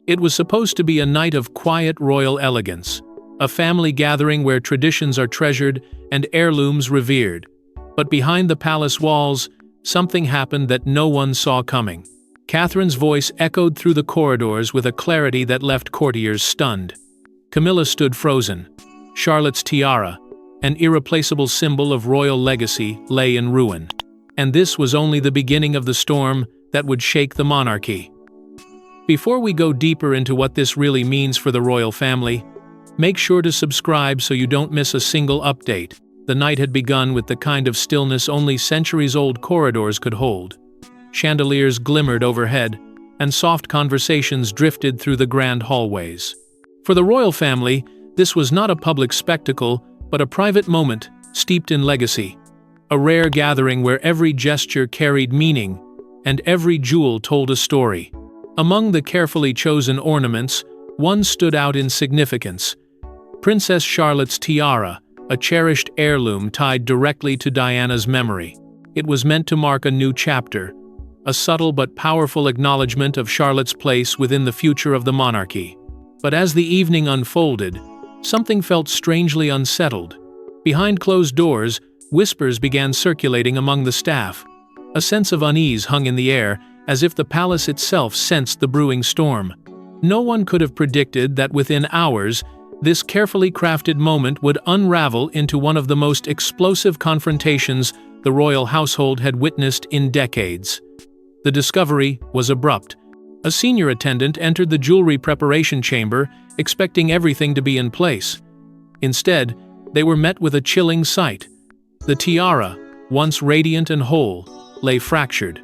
It was supposed to be a night of quiet royal elegance, a family gathering where traditions are treasured and heirlooms revered. But behind the palace walls, something happened that no one saw coming. Catherine's voice echoed through the corridors with a clarity that left courtiers stunned. Camilla stood frozen. Charlotte's tiara, an irreplaceable symbol of royal legacy, lay in ruin. And this was only the beginning of the storm that would shake the monarchy. Before we go deeper into what this really means for the royal family, make sure to subscribe so you don't miss a single update. The night had begun with the kind of stillness only centuries-old corridors could hold. Chandeliers glimmered overhead, and soft conversations drifted through the grand hallways. For the royal family, this was not a public spectacle, but a private moment steeped in legacy. A rare gathering where every gesture carried meaning, and every jewel told a story. Among the carefully chosen ornaments, one stood out in significance. Princess Charlotte's tiara, a cherished heirloom tied directly to Diana's memory. It was meant to mark a new chapter, a subtle but powerful acknowledgement of Charlotte's place within the future of the monarchy. But as the evening unfolded, something felt strangely unsettled. Behind closed doors, whispers began circulating among the staff. A sense of unease hung in the air, as if the palace itself sensed the brewing storm. No one could have predicted that within hours, this carefully crafted moment would unravel into one of the most explosive confrontations the royal household had witnessed in decades. The discovery was abrupt. A senior attendant entered the jewelry preparation chamber, expecting everything to be in place. Instead, they were met with a chilling sight. The tiara, once radiant and whole, lay fractured.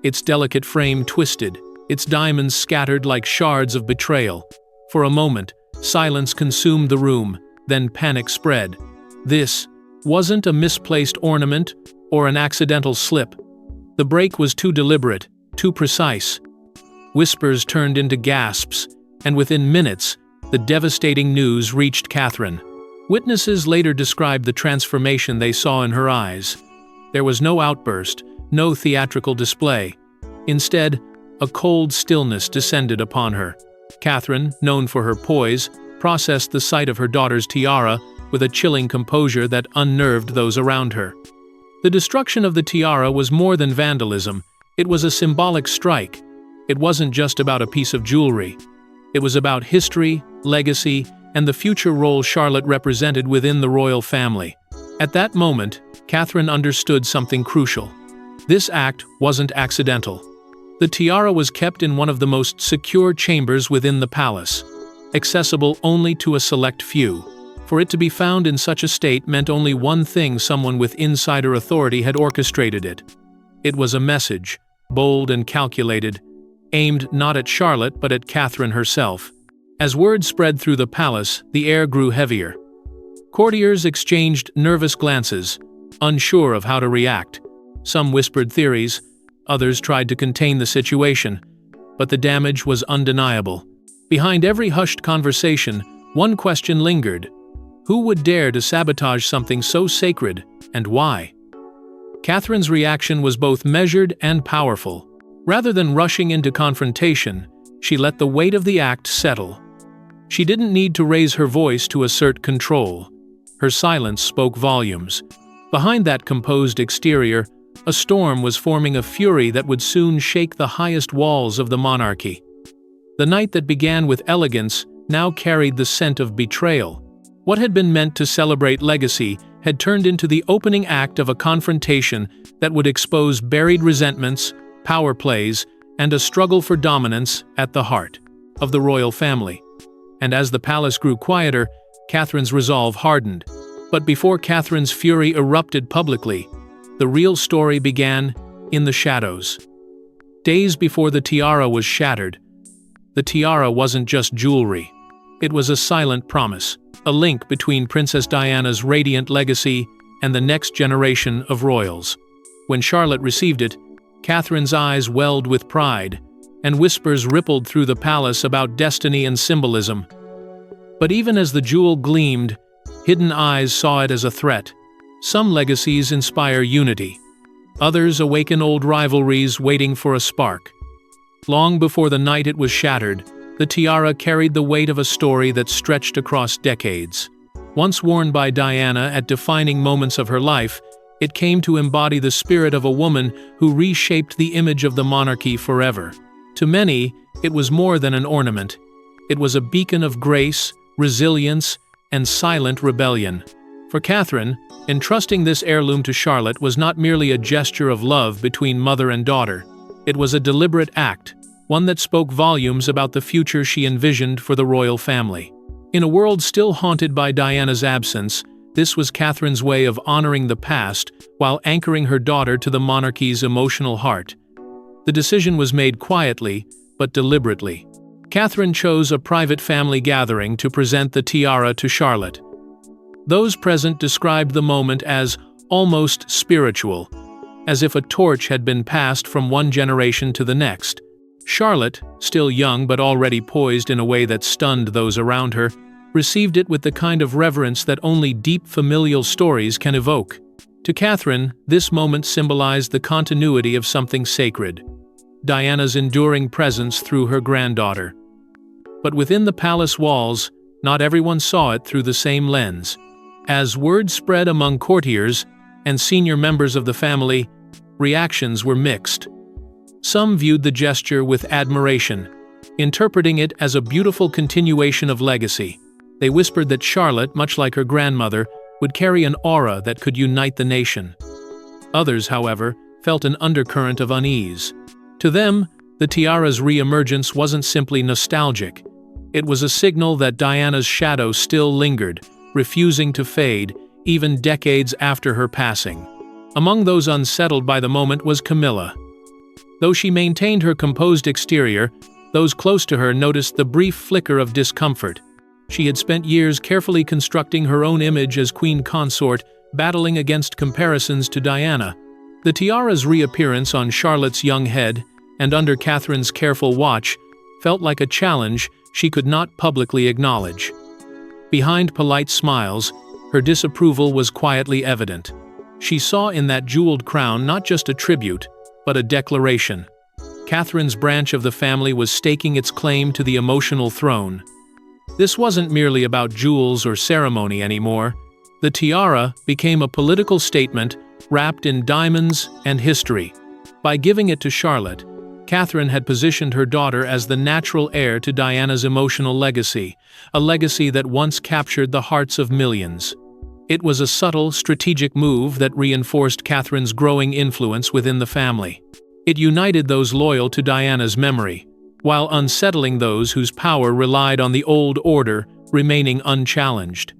Its delicate frame twisted, its diamonds scattered like shards of betrayal. For a moment, silence consumed the room, then panic spread. This wasn't a misplaced ornament or an accidental slip. The break was too deliberate, too precise. Whispers turned into gasps, and within minutes, the devastating news reached Catherine. Witnesses later described the transformation they saw in her eyes. There was no outburst, no theatrical display. Instead, a cold stillness descended upon her. Catherine, known for her poise, processed the sight of her daughter's tiara with a chilling composure that unnerved those around her. The destruction of the tiara was more than vandalism. It was a symbolic strike. It wasn't just about a piece of jewelry. It was about history, legacy, and the future role Charlotte represented within the royal family. At that moment, Catherine understood something crucial. This act wasn't accidental. The tiara was kept in one of the most secure chambers within the palace, accessible only to a select few. For it to be found in such a state meant only one thing: someone with insider authority had orchestrated it. It was a message, bold and calculated, aimed not at Charlotte but at Catherine herself. As word spread through the palace, the air grew heavier. Courtiers exchanged nervous glances, unsure of how to react. Some whispered theories, others tried to contain the situation, but the damage was undeniable. Behind every hushed conversation, one question lingered: who would dare to sabotage something so sacred, and why? Catherine's reaction was both measured and powerful. Rather than rushing into confrontation, she let the weight of the act settle. She didn't need to raise her voice to assert control. Her silence spoke volumes. Behind that composed exterior, a storm was forming, a fury that would soon shake the highest walls of the monarchy. The night that began with elegance now carried the scent of betrayal. What had been meant to celebrate legacy had turned into the opening act of a confrontation that would expose buried resentments, power plays, and a struggle for dominance at the heart of the royal family. And as the palace grew quieter, Catherine's resolve hardened. But before Catherine's fury erupted publicly, the real story began in the shadows. Days before the tiara was shattered, the tiara wasn't just jewelry. It was a silent promise, a link between Princess Diana's radiant legacy and the next generation of royals. When Charlotte received it, Catherine's eyes welled with pride, and whispers rippled through the palace about destiny and symbolism. But even as the jewel gleamed, hidden eyes saw it as a threat. Some legacies inspire unity. Others awaken old rivalries waiting for a spark. Long before the night it was shattered, The tiara carried the weight of a story that stretched across decades. Once worn by Diana at defining moments of her life, it came to embody the spirit of a woman who reshaped the image of the monarchy forever. To many, it was more than an ornament. It was a beacon of grace, resilience, and silent rebellion. For Catherine, entrusting this heirloom to Charlotte was not merely a gesture of love between mother and daughter. It was a deliberate act, one that spoke volumes about the future she envisioned for the royal family. In a world still haunted by Diana's absence, this was Catherine's way of honoring the past while anchoring her daughter to the monarchy's emotional heart. The decision was made quietly, but deliberately. Catherine chose a private family gathering to present the tiara to Charlotte. Those present described the moment as almost spiritual, as if a torch had been passed from one generation to the next. Charlotte, still young but already poised in a way that stunned those around her, received it with the kind of reverence that only deep familial stories can evoke. To Catherine, this moment symbolized the continuity of something sacred, Diana's enduring presence through her granddaughter. But within the palace walls, not everyone saw it through the same lens. As word spread among courtiers and senior members of the family, reactions were mixed. Some viewed the gesture with admiration, interpreting it as a beautiful continuation of legacy. They whispered that Charlotte, much like her grandmother, would carry an aura that could unite the nation. Others, however, felt an undercurrent of unease. To them, the tiara's re-emergence wasn't simply nostalgic. It was a signal that Diana's shadow still lingered, refusing to fade, even decades after her passing. Among those unsettled by the moment was Camilla. Though she maintained her composed exterior, those close to her noticed the brief flicker of discomfort. She had spent years carefully constructing her own image as queen consort, battling against comparisons to Diana. The tiara's reappearance on Charlotte's young head, and under Catherine's careful watch, felt like a challenge she could not publicly acknowledge. Behind polite smiles, her disapproval was quietly evident. She saw in that jeweled crown not just a tribute, but a declaration. Catherine's branch of the family was staking its claim to the emotional throne. This wasn't merely about jewels or ceremony anymore. The tiara became a political statement wrapped in diamonds and history. By giving it to Charlotte, Catherine had positioned her daughter as the natural heir to Diana's emotional legacy, a legacy that once captured the hearts of millions. It was a subtle, strategic move that reinforced Catherine's growing influence within the family. It united those loyal to Diana's memory, while unsettling those whose power relied on the old order remaining unchallenged.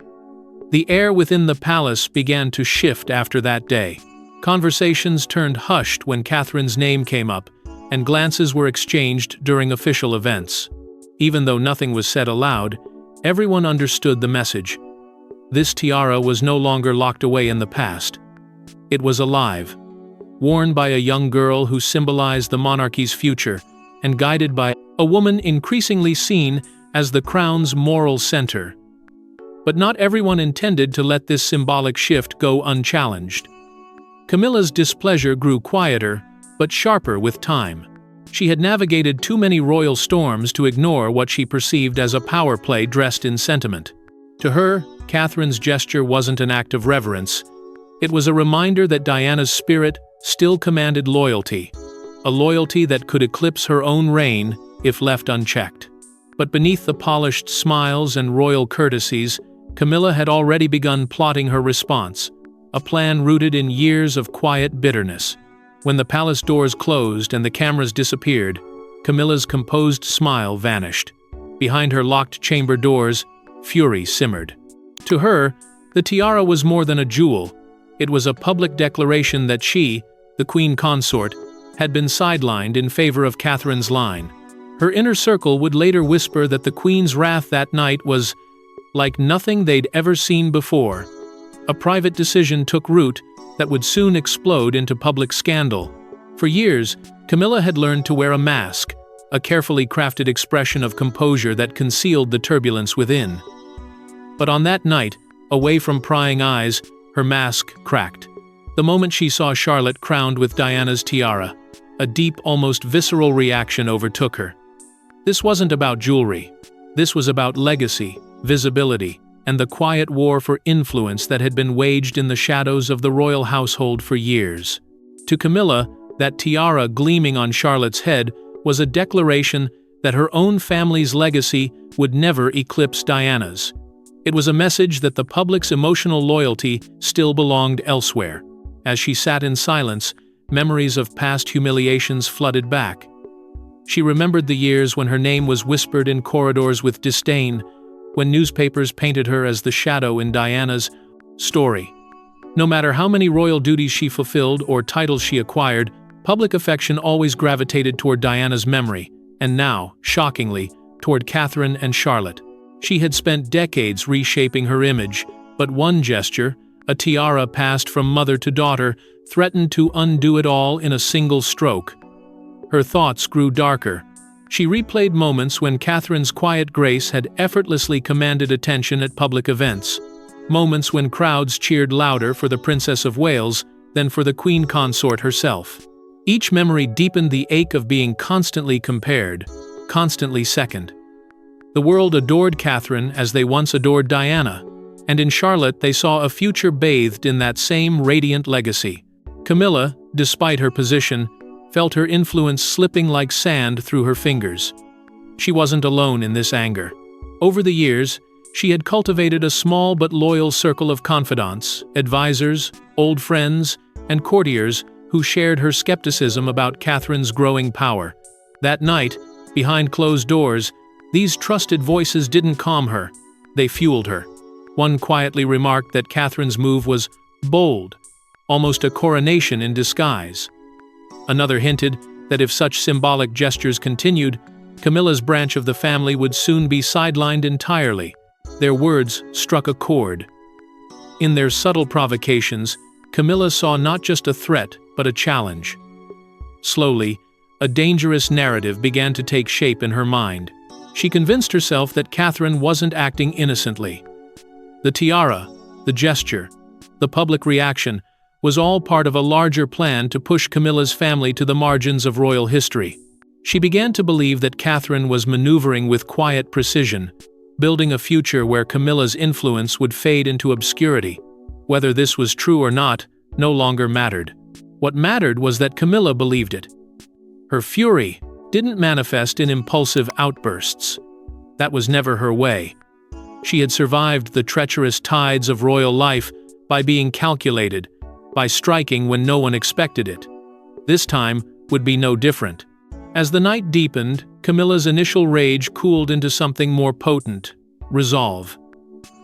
The air within the palace began to shift after that day. Conversations turned hushed when Catherine's name came up, and glances were exchanged during official events. Even though nothing was said aloud, everyone understood the message. This tiara was no longer locked away in the past. It was alive, worn by a young girl who symbolized the monarchy's future, and guided by a woman increasingly seen as the crown's moral center. But not everyone intended to let this symbolic shift go unchallenged. Camilla's displeasure grew quieter, but sharper with time. She had navigated too many royal storms to ignore what she perceived as a power play dressed in sentiment. To her, Catherine's gesture wasn't an act of reverence. It was a reminder that Diana's spirit still commanded loyalty, a loyalty that could eclipse her own reign if left unchecked. But beneath the polished smiles and royal courtesies, Camilla had already begun plotting her response, a plan rooted in years of quiet bitterness. When the palace doors closed and the cameras disappeared, Camilla's composed smile vanished. Behind her locked chamber doors, fury simmered. To her, the tiara was more than a jewel. It was a public declaration that she, the queen consort, had been sidelined in favor of Catherine's line. Her inner circle would later whisper that the queen's wrath that night was like nothing they'd ever seen before. A private decision took root that would soon explode into public scandal. For years, Camilla had learned to wear a mask, a carefully crafted expression of composure that concealed the turbulence within. But on that night, away from prying eyes, her mask cracked. The moment she saw Charlotte crowned with Diana's tiara, a deep, almost visceral reaction overtook her. This wasn't about jewelry. This was about legacy, visibility, and the quiet war for influence that had been waged in the shadows of the royal household for years. To Camilla, that tiara gleaming on Charlotte's head was a declaration that her own family's legacy would never eclipse Diana's. It was a message that the public's emotional loyalty still belonged elsewhere. As she sat in silence, memories of past humiliations flooded back. She remembered the years when her name was whispered in corridors with disdain, when newspapers painted her as the shadow in Diana's story. No matter how many royal duties she fulfilled or titles she acquired, public affection always gravitated toward Diana's memory, and now, shockingly, toward Catherine and Charlotte. She had spent decades reshaping her image, but one gesture, a tiara passed from mother to daughter, threatened to undo it all in a single stroke. Her thoughts grew darker. She replayed moments when Catherine's quiet grace had effortlessly commanded attention at public events. Moments when crowds cheered louder for the Princess of Wales than for the Queen Consort herself. Each memory deepened the ache of being constantly compared, constantly second. The world adored Catherine as they once adored Diana, and in Charlotte they saw a future bathed in that same radiant legacy. Camilla, despite her position, felt her influence slipping like sand through her fingers. She wasn't alone in this anger. Over the years, she had cultivated a small but loyal circle of confidants, advisors, old friends, and courtiers who shared her skepticism about Catherine's growing power. That night, behind closed doors, these trusted voices didn't calm her, they fueled her. One quietly remarked that Catherine's move was bold, almost a coronation in disguise. Another hinted that if such symbolic gestures continued, Camilla's branch of the family would soon be sidelined entirely. Their words struck a chord. In their subtle provocations, Camilla saw not just a threat, but a challenge. Slowly, a dangerous narrative began to take shape in her mind. She convinced herself that Catherine wasn't acting innocently. The tiara, the gesture, the public reaction was all part of a larger plan to push Camilla's family to the margins of royal history. She began to believe that Catherine was maneuvering with quiet precision, building a future where Camilla's influence would fade into obscurity. Whether this was true or not, no longer mattered. What mattered was that Camilla believed it. Her fury didn't manifest in impulsive outbursts. That was never her way. She had survived the treacherous tides of royal life by being calculated, by striking when no one expected it. This time would be no different. As the night deepened, Camilla's initial rage cooled into something more potent: resolve.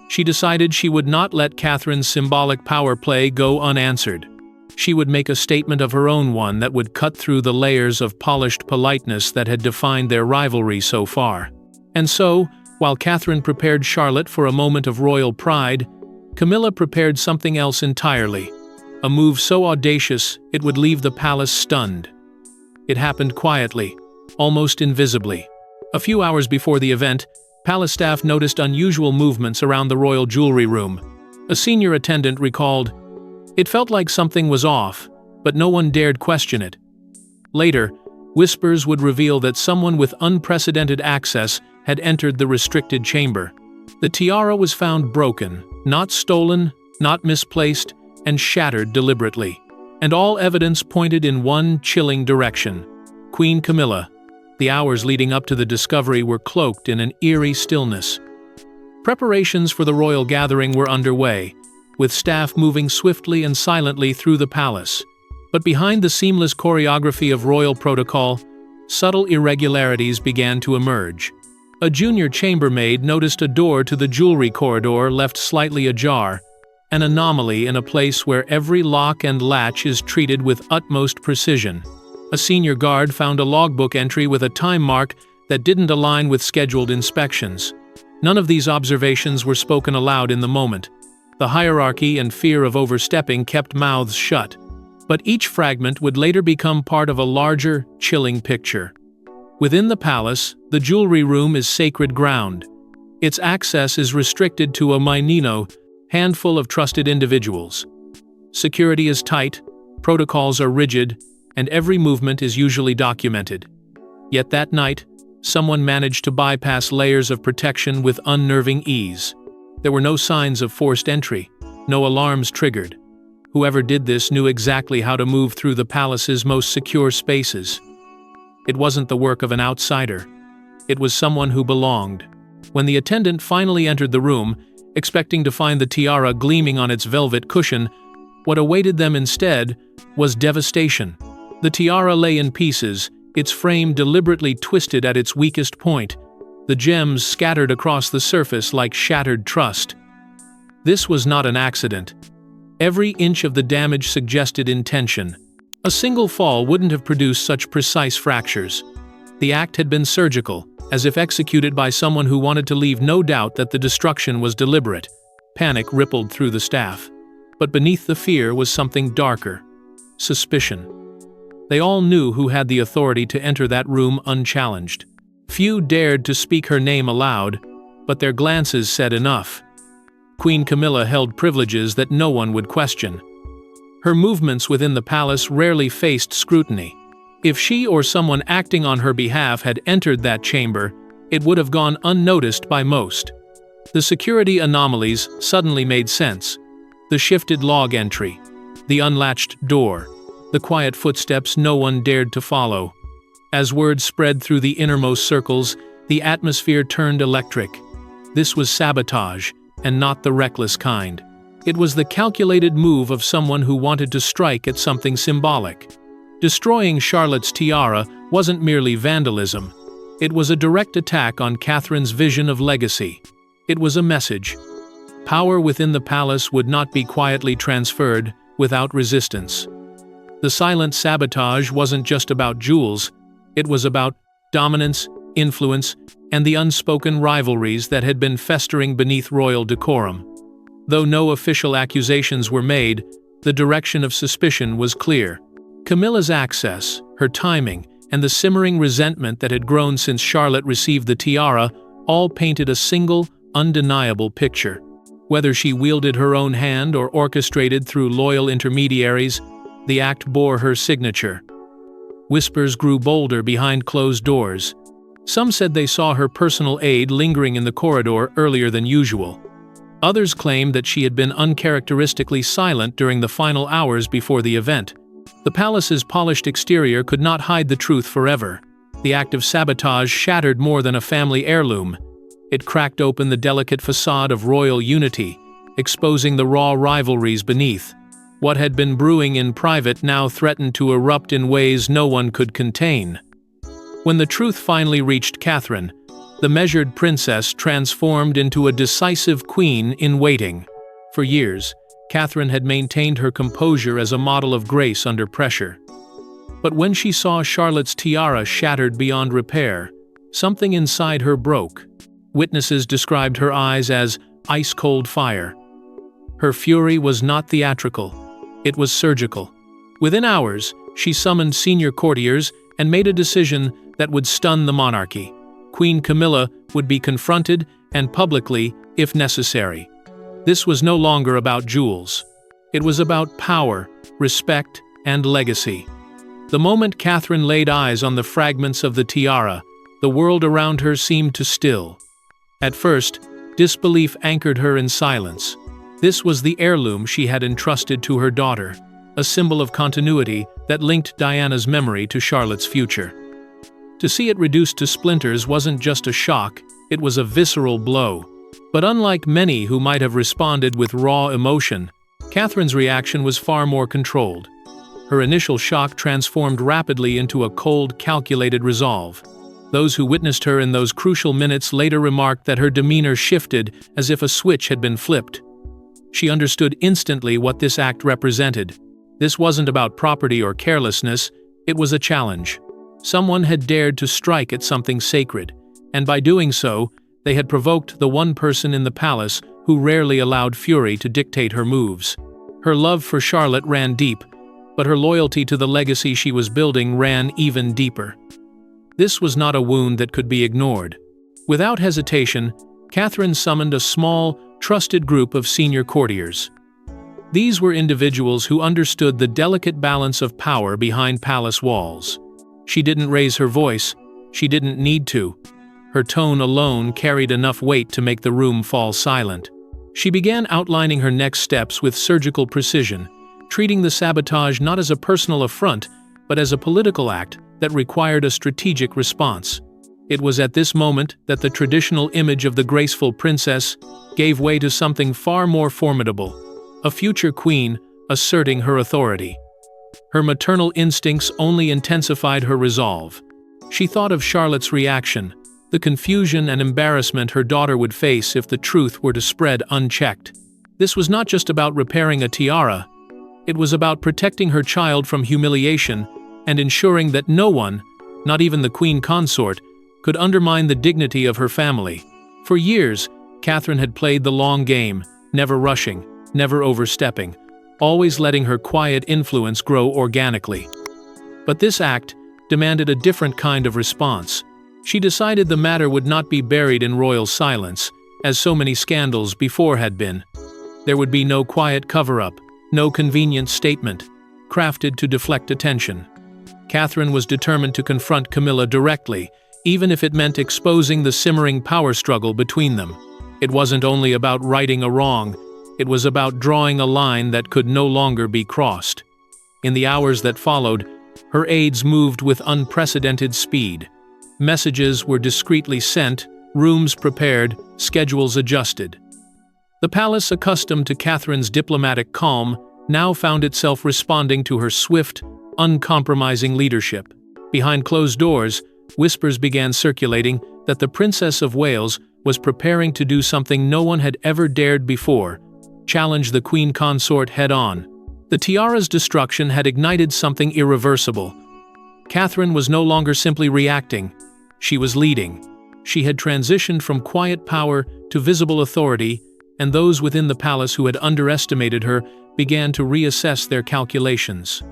She decided she would not let Catherine's symbolic power play go unanswered. She would make a statement of her own, one that would cut through the layers of polished politeness that had defined their rivalry so far. And so, while Catherine prepared Charlotte for a moment of royal pride, Camilla prepared something else entirely. A move so audacious it would leave the palace stunned. It happened quietly, almost invisibly. A few hours before the event, palace staff noticed unusual movements around the royal jewelry room. A senior attendant recalled, "It felt like something was off, but no one dared question it." Later, whispers would reveal that someone with unprecedented access had entered the restricted chamber. The tiara was found broken, not stolen, not misplaced, and shattered deliberately. And all evidence pointed in one chilling direction: Queen Camilla. The hours leading up to the discovery were cloaked in an eerie stillness. Preparations for the royal gathering were underway, with staff moving swiftly and silently through the palace. But behind the seamless choreography of royal protocol, subtle irregularities began to emerge. A junior chambermaid noticed a door to the jewelry corridor left slightly ajar, an anomaly in a place where every lock and latch is treated with utmost precision. A senior guard found a logbook entry with a time mark that didn't align with scheduled inspections. None of these observations were spoken aloud in the moment. The hierarchy and fear of overstepping kept mouths shut. But each fragment would later become part of a larger, chilling picture. Within the palace, the jewelry room is sacred ground. Its access is restricted to a handful of trusted individuals. Security is tight, protocols are rigid, and every movement is usually documented. Yet that night, Someone managed to bypass layers of protection with unnerving ease. There were no signs of forced entry, no alarms triggered. Whoever did this knew exactly how to move through the palace's most secure spaces. It wasn't the work of an outsider. It was someone who belonged. When the attendant finally entered the room, expecting to find the tiara gleaming on its velvet cushion, what awaited them instead was devastation. The tiara lay in pieces, its frame deliberately twisted at its weakest point, the gems scattered across the surface like shattered trust. This was not an accident. Every inch of the damage suggested intention. A single fall wouldn't have produced such precise fractures. The act had been surgical, as if executed by someone who wanted to leave no doubt that the destruction was deliberate. Panic rippled through the staff. But beneath the fear was something darker: suspicion. They all knew who had the authority to enter that room unchallenged. Few dared to speak her name aloud, but their glances said enough. Queen Camilla held privileges that no one would question. Her movements within the palace rarely faced scrutiny. If she or someone acting on her behalf had entered that chamber, it would have gone unnoticed by most. The security anomalies suddenly made sense. The shifted log entry, the unlatched door, the quiet footsteps no one dared to follow. As word spread through the innermost circles, the atmosphere turned electric. This was sabotage, and not the reckless kind. It was the calculated move of someone who wanted to strike at something symbolic. Destroying Charlotte's tiara wasn't merely vandalism. It was a direct attack on Catherine's vision of legacy. It was a message. Power within the palace would not be quietly transferred without resistance. The silent sabotage wasn't just about jewels. It was about dominance, influence, and the unspoken rivalries that had been festering beneath royal decorum. Though no official accusations were made, the direction of suspicion was clear. Camilla's access, her timing, and the simmering resentment that had grown since Charlotte received the tiara all painted a single, undeniable picture. Whether she wielded her own hand or orchestrated through loyal intermediaries, the act bore her signature. Whispers grew bolder behind closed doors. Some said they saw her personal aide lingering in the corridor earlier than usual. Others claimed that she had been uncharacteristically silent during the final hours before the event. The palace's polished exterior could not hide the truth forever. The act of sabotage shattered more than a family heirloom. It cracked open the delicate facade of royal unity, exposing the raw rivalries beneath. What had been brewing in private now threatened to erupt in ways no one could contain. When the truth finally reached Catherine, the measured princess transformed into a decisive queen in waiting. For years, Catherine had maintained her composure as a model of grace under pressure. But when she saw Charlotte's tiara shattered beyond repair, something inside her broke. Witnesses described her eyes as ice-cold fire. Her fury was not theatrical. It was surgical. Within hours, she summoned senior courtiers and made a decision that would stun the monarchy. Queen Camilla would be confronted, and publicly, if necessary. This was no longer about jewels. It was about power, respect, and legacy. The moment Catherine laid eyes on the fragments of the tiara, the world around her seemed to still. At first, disbelief anchored her in silence. This was the heirloom she had entrusted to her daughter, a symbol of continuity that linked Diana's memory to Charlotte's future. To see it reduced to splinters wasn't just a shock, it was a visceral blow. But unlike many who might have responded with raw emotion, Catherine's reaction was far more controlled. Her initial shock transformed rapidly into a cold, calculated resolve. Those who witnessed her in those crucial minutes later remarked that her demeanor shifted as if a switch had been flipped. She understood instantly what this act represented. This wasn't about property or carelessness, it was a challenge. Someone had dared to strike at something sacred, and by doing so, they had provoked the one person in the palace who rarely allowed fury to dictate her moves. Her love for Charlotte ran deep, but her loyalty to the legacy she was building ran even deeper. This was not a wound that could be ignored. Without hesitation, Catherine summoned a small, trusted group of senior courtiers. These were individuals who understood the delicate balance of power behind palace walls. She didn't raise her voice, She didn't need to. Her tone alone carried enough weight to make the room fall silent. She began outlining her next steps with surgical precision, treating the sabotage not as a personal affront, but as a political act that required a strategic response. It was at this moment that the traditional image of the graceful princess gave way to something far more formidable, a future queen asserting her authority. Her maternal instincts only intensified her resolve. She thought of Charlotte's reaction, the confusion and embarrassment her daughter would face if the truth were to spread unchecked. This was not just about repairing a tiara. It was about protecting her child from humiliation and ensuring that no one, not even the queen consort, could undermine the dignity of her family. For years, Catherine had played the long game, never rushing, never overstepping, always letting her quiet influence grow organically. But this act demanded a different kind of response. She decided the matter would not be buried in royal silence, as so many scandals before had been. There would be no quiet cover-up, no convenient statement, crafted to deflect attention. Catherine was determined to confront Camilla directly, even if it meant exposing the simmering power struggle between them. It wasn't only about righting a wrong, it was about drawing a line that could no longer be crossed. In the hours that followed, her aides moved with unprecedented speed. Messages were discreetly sent, rooms prepared, schedules adjusted. The palace, accustomed to Catherine's diplomatic calm, now found itself responding to her swift, uncompromising leadership. Behind closed doors, whispers began circulating that the Princess of Wales was preparing to do something no one had ever dared before: challenge the queen consort head-on. The tiara's destruction had ignited something irreversible. Catherine was no longer simply reacting. She was leading. She had transitioned from quiet power to visible authority, and those within the palace who had underestimated her began to reassess their calculations.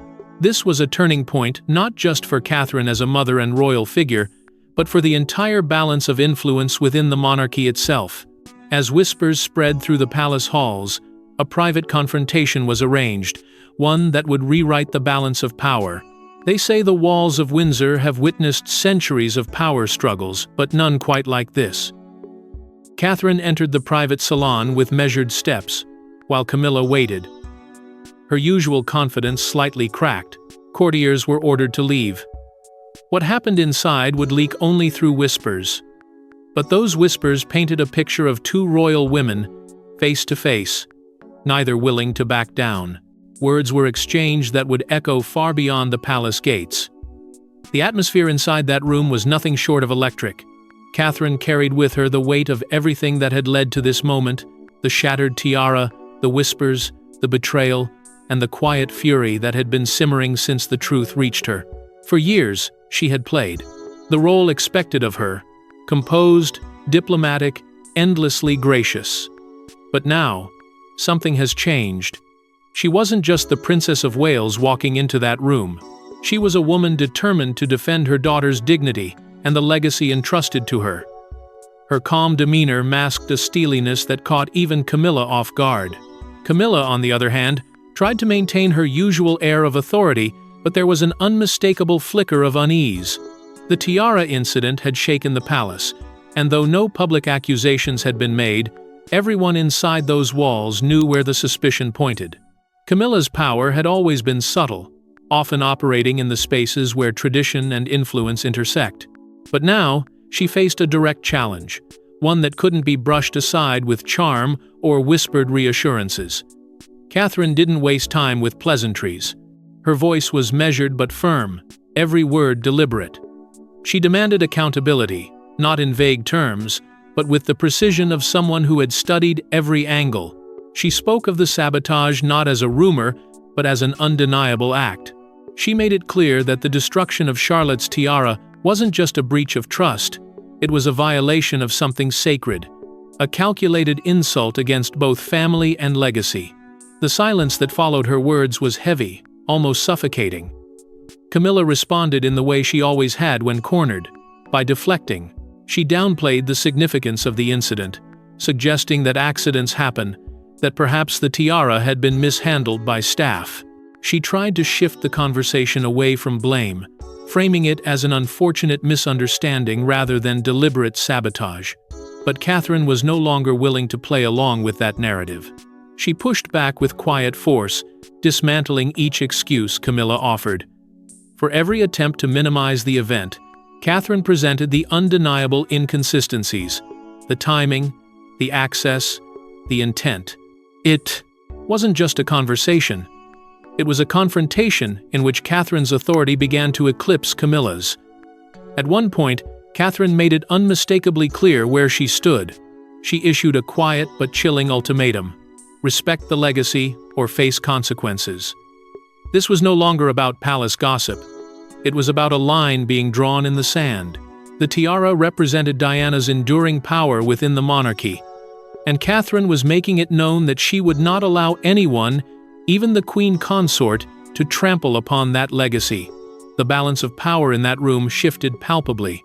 This was a turning point not just for Catherine as a mother and royal figure, but for the entire balance of influence within the monarchy itself. As whispers spread through the palace halls, a private confrontation was arranged, one that would rewrite the balance of power. They say the walls of Windsor have witnessed centuries of power struggles, but none quite like this. Catherine entered the private salon with measured steps, while Camilla waited. Her usual confidence slightly cracked. Courtiers were ordered to leave. What happened inside would leak only through whispers. But those whispers painted a picture of two royal women, face to face, neither willing to back down. Words were exchanged that would echo far beyond the palace gates. The atmosphere inside that room was nothing short of electric. Catherine carried with her the weight of everything that had led to this moment: the shattered tiara, the whispers, the betrayal, and the quiet fury that had been simmering since the truth reached her. For years, she had played the role expected of her: composed, diplomatic, endlessly gracious. But now, something has changed. She wasn't just the Princess of Wales walking into that room. She was a woman determined to defend her daughter's dignity and the legacy entrusted to her. Her calm demeanor masked a steeliness that caught even Camilla off guard. Camilla, on the other hand, tried to maintain her usual air of authority, but there was an unmistakable flicker of unease. The tiara incident had shaken the palace, and though no public accusations had been made, everyone inside those walls knew where the suspicion pointed. Camilla's power had always been subtle, often operating in the spaces where tradition and influence intersect. But now, she faced a direct challenge, one that couldn't be brushed aside with charm or whispered reassurances. Catherine didn't waste time with pleasantries. Her voice was measured but firm, every word deliberate. She demanded accountability, not in vague terms, but with the precision of someone who had studied every angle. She spoke of the sabotage not as a rumor, but as an undeniable act. She made it clear that the destruction of Charlotte's tiara wasn't just a breach of trust, it was a violation of something sacred, a calculated insult against both family and legacy. The silence that followed her words was heavy, almost suffocating. Camilla responded in the way she always had when cornered, by deflecting. She downplayed the significance of the incident, suggesting that accidents happen, that perhaps the tiara had been mishandled by staff. She tried to shift the conversation away from blame, framing it as an unfortunate misunderstanding rather than deliberate sabotage. But Catherine was no longer willing to play along with that narrative. She pushed back with quiet force, dismantling each excuse Camilla offered. For every attempt to minimize the event, Catherine presented the undeniable inconsistencies: the timing, the access, the intent. It wasn't just a conversation. It was a confrontation in which Catherine's authority began to eclipse Camilla's. At one point, Catherine made it unmistakably clear where she stood. She issued a quiet but chilling ultimatum: respect the legacy or face consequences. This was no longer about palace gossip. It was about a line being drawn in the sand. The tiara represented Diana's enduring power within the monarchy, and Catherine was making it known that she would not allow anyone, even the queen consort, to trample upon that legacy. The balance of power in that room shifted palpably.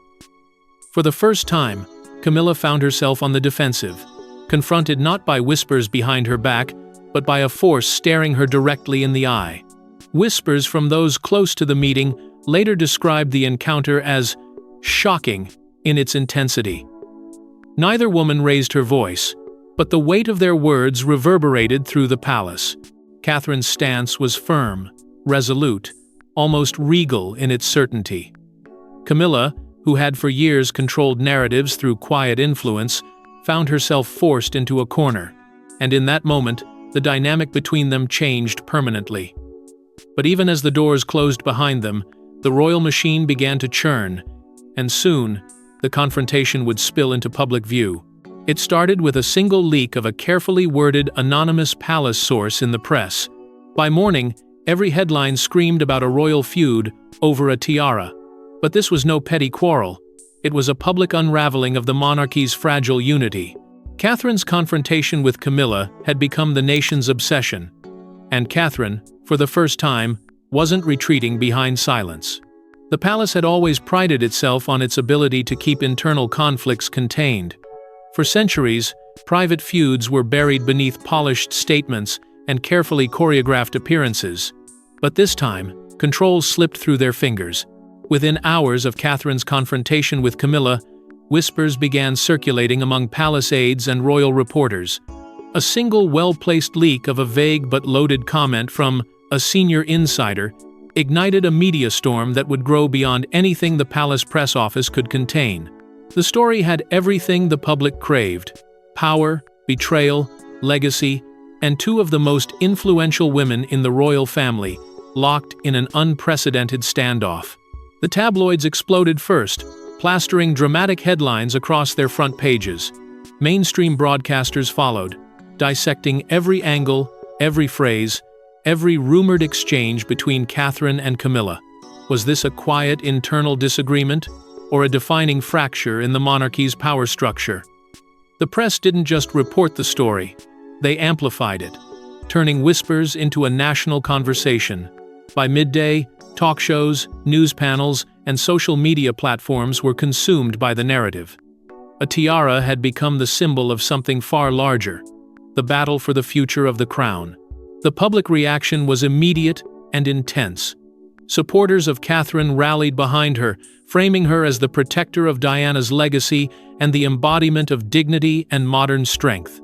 For the first time, Camilla found herself on the defensive, confronted not by whispers behind her back, but by a force staring her directly in the eye. Whispers from those close to the meeting later described the encounter as shocking in its intensity. Neither woman raised her voice, but the weight of their words reverberated through the palace. Catherine's stance was firm, resolute, almost regal in its certainty. Camilla, who had for years controlled narratives through quiet influence, found herself forced into a corner, and in that moment, the dynamic between them changed permanently. But even as the doors closed behind them, the royal machine began to churn, and soon, the confrontation would spill into public view. It started with a single leak of a carefully worded anonymous palace source in the press. By morning, every headline screamed about a royal feud over a tiara. But this was no petty quarrel. It was a public unraveling of the monarchy's fragile unity. Catherine's confrontation with Camilla had become the nation's obsession, and Catherine, for the first time, wasn't retreating behind silence. The palace had always prided itself on its ability to keep internal conflicts contained. For centuries, private feuds were buried beneath polished statements and carefully choreographed appearances. But this time, control slipped through their fingers. Within hours of Catherine's confrontation with Camilla, whispers began circulating among palace aides and royal reporters. A single well-placed leak of a vague but loaded comment from a senior insider ignited a media storm that would grow beyond anything the palace press office could contain. The story had everything the public craved: power, betrayal, legacy, and two of the most influential women in the royal family, locked in an unprecedented standoff. The tabloids exploded first, plastering dramatic headlines across their front pages. Mainstream broadcasters followed, dissecting every angle, every phrase, every rumored exchange between Catherine and Camilla. Was this a quiet internal disagreement, or a defining fracture in the monarchy's power structure? The press didn't just report the story, they amplified it, turning whispers into a national conversation. By midday, talk shows, news panels, and social media platforms were consumed by the narrative. A tiara had become the symbol of something far larger: the battle for the future of the crown. The public reaction was immediate and intense. Supporters of Catherine rallied behind her, framing her as the protector of Diana's legacy and the embodiment of dignity and modern strength.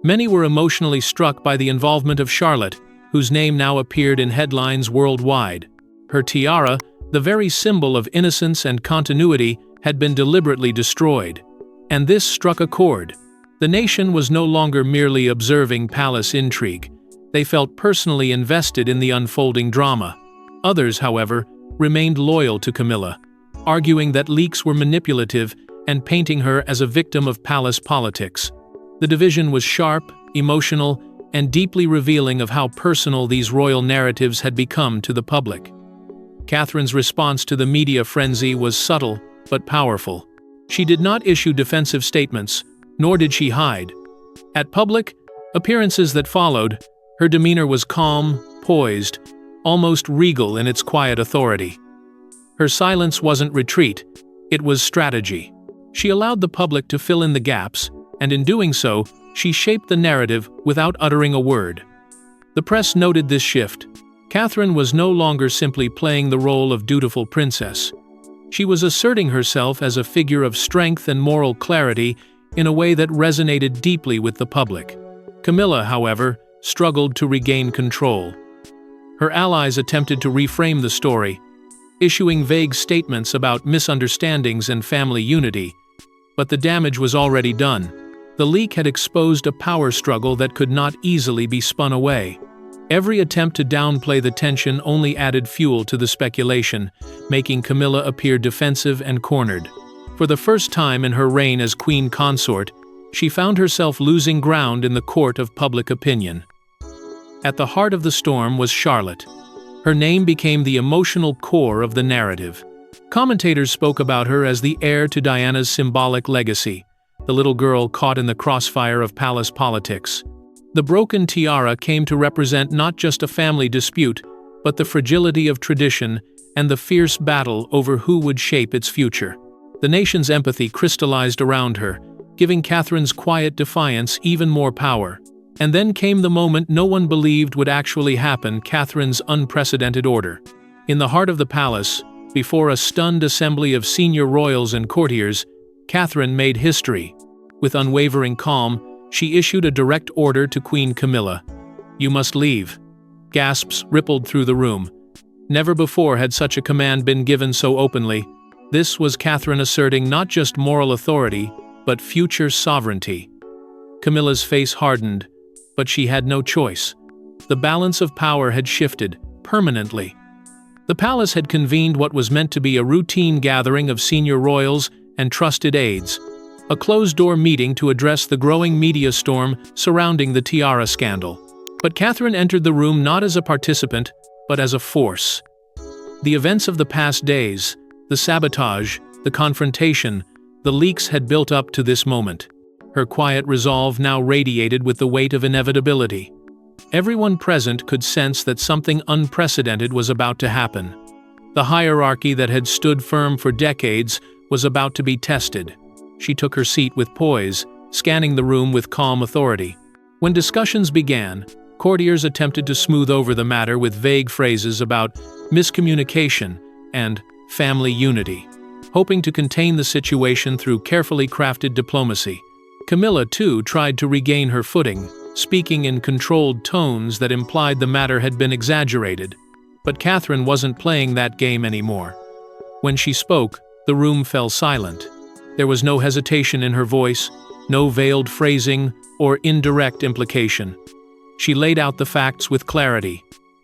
Many were emotionally struck by the involvement of Charlotte, whose name now appeared in headlines worldwide. Her tiara, the very symbol of innocence and continuity, had been deliberately destroyed. And this struck a chord. The nation was no longer merely observing palace intrigue. They felt personally invested in the unfolding drama. Others, however, remained loyal to Camilla, arguing that leaks were manipulative and painting her as a victim of palace politics. The division was sharp, emotional, and deeply revealing of how personal these royal narratives had become to the public. Catherine's response to the media frenzy was subtle but powerful. She did not issue defensive statements, nor did she hide. At public appearances that followed, her demeanor was calm, poised, almost regal in its quiet authority. Her silence wasn't retreat, it was strategy. She allowed the public to fill in the gaps, and in doing so, she shaped the narrative without uttering a word. The press noted this shift, Catherine was no longer simply playing the role of dutiful princess. She was asserting herself as a figure of strength and moral clarity in a way that resonated deeply with the public. Camilla, however, struggled to regain control. Her allies attempted to reframe the story, issuing vague statements about misunderstandings and family unity, but the damage was already done. The leak had exposed a power struggle that could not easily be spun away. Every attempt to downplay the tension only added fuel to the speculation, making Camilla appear defensive and cornered. For the first time in her reign as queen consort, she found herself losing ground in the court of public opinion. At the heart of the storm was Charlotte. Her name became the emotional core of the narrative. Commentators spoke about her as the heir to Diana's symbolic legacy, the little girl caught in the crossfire of palace politics. The broken tiara came to represent not just a family dispute, but the fragility of tradition and the fierce battle over who would shape its future. The nation's empathy crystallized around her, giving Catherine's quiet defiance even more power. And then came the moment no one believed would actually happen: Catherine's unprecedented order. In the heart of the palace, before a stunned assembly of senior royals and courtiers, Catherine made history. With unwavering calm, she issued a direct order to Queen Camilla. "You must leave." Gasps rippled through the room. Never before had such a command been given so openly. This was Catherine asserting not just moral authority, but future sovereignty. Camilla's face hardened, but she had no choice. The balance of power had shifted, permanently. The palace had convened what was meant to be a routine gathering of senior royals and trusted aides, a closed-door meeting to address the growing media storm surrounding the tiara scandal. But Catherine entered the room not as a participant, but as a force. The events of the past days, the sabotage, the confrontation, the leaks had built up to this moment. Her quiet resolve now radiated with the weight of inevitability. Everyone present could sense that something unprecedented was about to happen. The hierarchy that had stood firm for decades was about to be tested. She took her seat with poise, scanning the room with calm authority. When discussions began, courtiers attempted to smooth over the matter with vague phrases about miscommunication and family unity, hoping to contain the situation through carefully crafted diplomacy. Camilla, too, tried to regain her footing, speaking in controlled tones that implied the matter had been exaggerated. But Catherine wasn't playing that game anymore. When she spoke, the room fell silent. There was no hesitation in her voice, no veiled phrasing or indirect implication. She laid out the facts with clarity,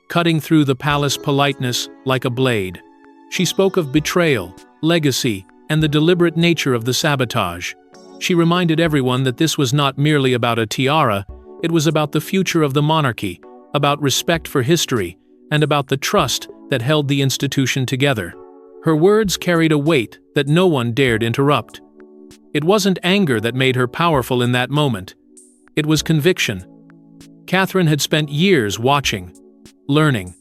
cutting through the palace politeness like a blade. She spoke of betrayal, legacy, and the deliberate nature of the sabotage. She reminded everyone that this was not merely about a tiara, it was about the future of the monarchy, about respect for history, and about the trust that held the institution together. Her words carried a weight that no one dared interrupt. It wasn't anger that made her powerful in that moment. It was conviction. Catherine had spent years watching, learning,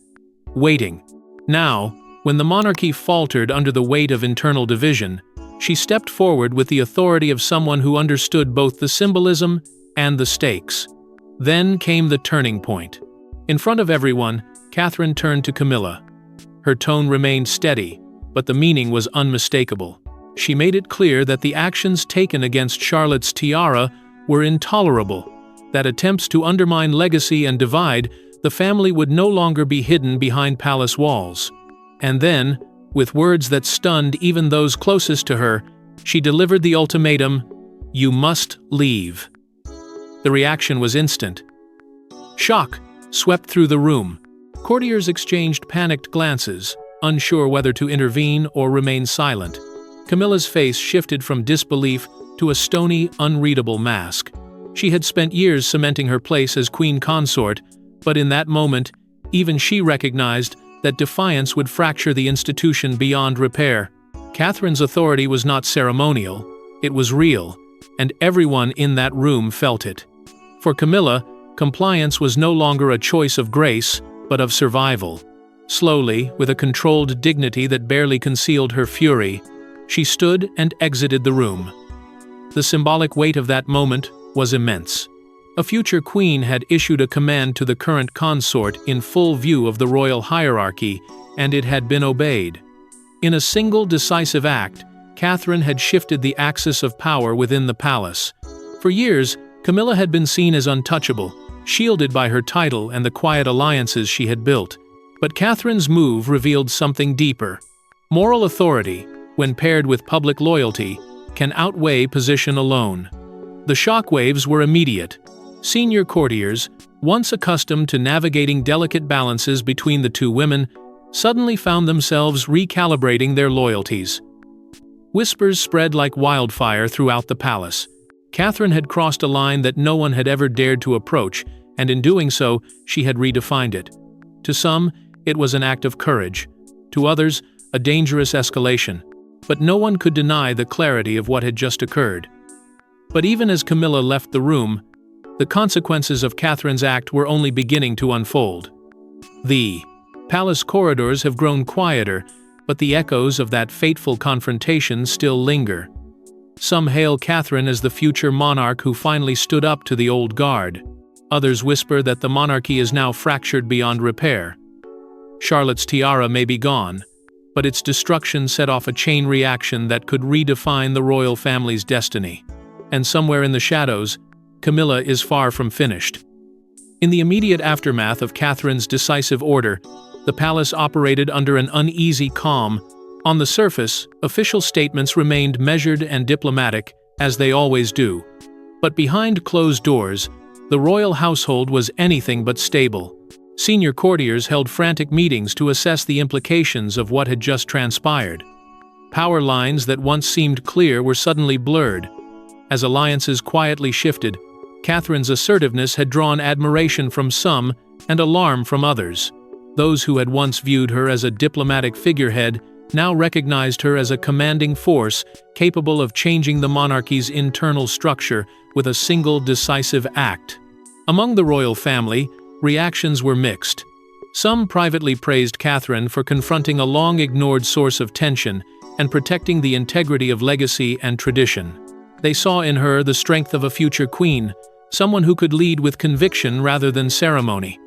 waiting. Now, when the monarchy faltered under the weight of internal division, she stepped forward with the authority of someone who understood both the symbolism and the stakes. Then came the turning point. In front of everyone, Catherine turned to Camilla. Her tone remained steady, but the meaning was unmistakable. She made it clear that the actions taken against Charlotte's tiara were intolerable, that attempts to undermine legacy and divide the family would no longer be hidden behind palace walls. And then, with words that stunned even those closest to her, she delivered the ultimatum: "You must leave." The reaction was instant. Shock swept through the room. Courtiers exchanged panicked glances, unsure whether to intervene or remain silent. Camilla's face shifted from disbelief to a stony, unreadable mask. She had spent years cementing her place as queen consort, but in that moment, even she recognized that defiance would fracture the institution beyond repair. Catherine's authority was not ceremonial, it was real, and everyone in that room felt it. For Camilla, compliance was no longer a choice of grace, but of survival. Slowly, with a controlled dignity that barely concealed her fury, she stood and exited the room. The symbolic weight of that moment was immense. A future queen had issued a command to the current consort in full view of the royal hierarchy, and it had been obeyed. In a single decisive act, Catherine had shifted the axis of power within the palace. For years, Camilla had been seen as untouchable, shielded by her title and the quiet alliances she had built. But Catherine's move revealed something deeper. Moral authority, when paired with public loyalty, can outweigh position alone. The shockwaves were immediate. Senior courtiers, once accustomed to navigating delicate balances between the two women, suddenly found themselves recalibrating their loyalties. Whispers spread like wildfire throughout the palace. Catherine had crossed a line that no one had ever dared to approach, and in doing so, she had redefined it. To some, it was an act of courage. To others, a dangerous escalation. But no one could deny the clarity of what had just occurred. But even as Camilla left the room, the consequences of Catherine's act were only beginning to unfold. The palace corridors have grown quieter, but the echoes of that fateful confrontation still linger. Some hail Catherine as the future monarch who finally stood up to the old guard. Others whisper that the monarchy is now fractured beyond repair. Charlotte's tiara may be gone, but its destruction set off a chain reaction that could redefine the royal family's destiny. And somewhere in the shadows, Camilla is far from finished. In the immediate aftermath of Catherine's decisive order, the palace operated under an uneasy calm. On the surface, official statements remained measured and diplomatic, as they always do. But behind closed doors, the royal household was anything but stable. Senior courtiers held frantic meetings to assess the implications of what had just transpired. Power lines that once seemed clear were suddenly blurred. As alliances quietly shifted, Catherine's assertiveness had drawn admiration from some and alarm from others. Those who had once viewed her as a diplomatic figurehead now recognized her as a commanding force capable of changing the monarchy's internal structure with a single decisive act. Among the royal family, reactions were mixed. Some privately praised Catherine for confronting a long-ignored source of tension and protecting the integrity of legacy and tradition. They saw in her the strength of a future queen, someone who could lead with conviction rather than ceremony.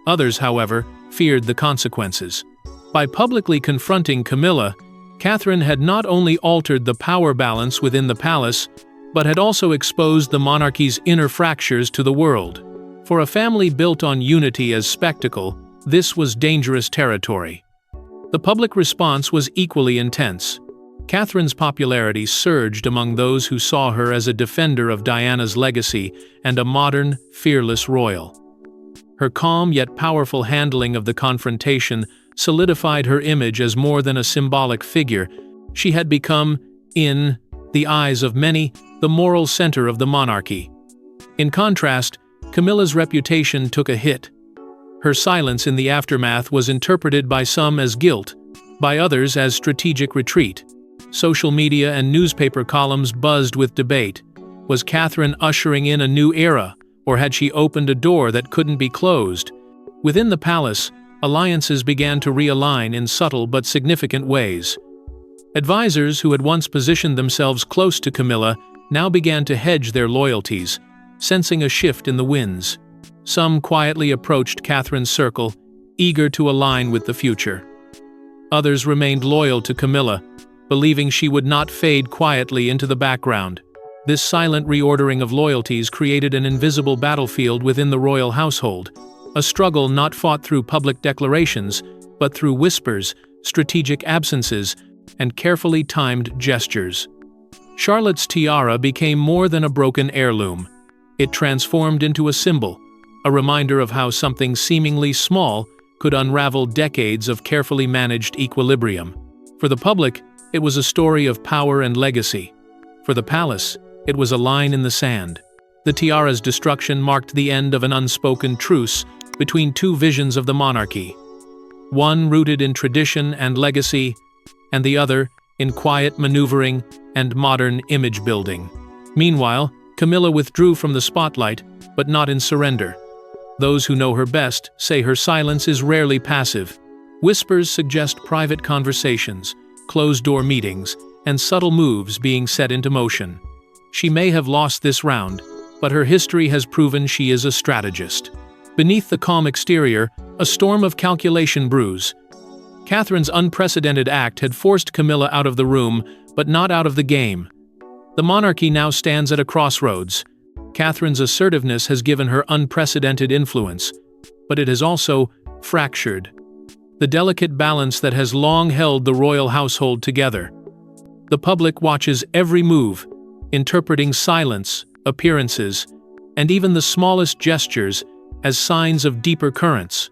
Others, however, feared the consequences. By publicly confronting Camilla, Catherine had not only altered the power balance within the palace, but had also exposed the monarchy's inner fractures to the world. For a family built on unity as spectacle, this was dangerous territory. The public response was equally intense. Catherine's popularity surged among those who saw her as a defender of Diana's legacy and a modern, fearless royal. Her calm yet powerful handling of the confrontation solidified her image as more than a symbolic figure. She had become, in the eyes of many, the moral center of the monarchy. In contrast, Camilla's reputation took a hit. Her silence in the aftermath was interpreted by some as guilt, by others as strategic retreat. Social media and newspaper columns buzzed with debate. Was Catherine ushering in a new era, or had she opened a door that couldn't be closed? Within the palace, alliances began to realign in subtle but significant ways. Advisors who had once positioned themselves close to Camilla now began to hedge their loyalties, sensing a shift in the winds. Some quietly approached Catherine's circle, eager to align with the future. Others remained loyal to Camilla, believing she would not fade quietly into the background. This silent reordering of loyalties created an invisible battlefield within the royal household, a struggle not fought through public declarations, but through whispers, strategic absences, and carefully timed gestures. Charlotte's tiara became more than a broken heirloom. It transformed into a symbol, a reminder of how something seemingly small could unravel decades of carefully managed equilibrium. For the public, it was a story of power and legacy. For the palace, it was a line in the sand. The tiara's destruction marked the end of an unspoken truce between two visions of the monarchy, one rooted in tradition and legacy, and the other in quiet maneuvering and modern image building. Meanwhile, Camilla withdrew from the spotlight, but not in surrender. Those who know her best say her silence is rarely passive. Whispers suggest private conversations, closed-door meetings, and subtle moves being set into motion. She may have lost this round, but her history has proven she is a strategist. Beneath the calm exterior, a storm of calculation brews. Catherine's unprecedented act had forced Camilla out of the room, but not out of the game. The monarchy now stands at a crossroads. Catherine's assertiveness has given her unprecedented influence, but it has also fractured the delicate balance that has long held the royal household together. The public watches every move, interpreting silence, appearances, and even the smallest gestures as signs of deeper currents.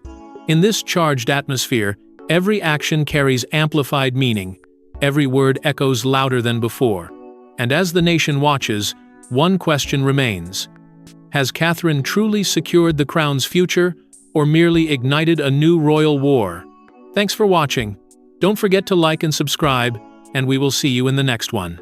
In this charged atmosphere, every action carries amplified meaning, every word echoes louder than before. And as the nation watches, one question remains. Has Catherine truly secured the crown's future, or merely ignited a new royal war? Thanks for watching. Don't forget to like and subscribe, and we will see you in the next one.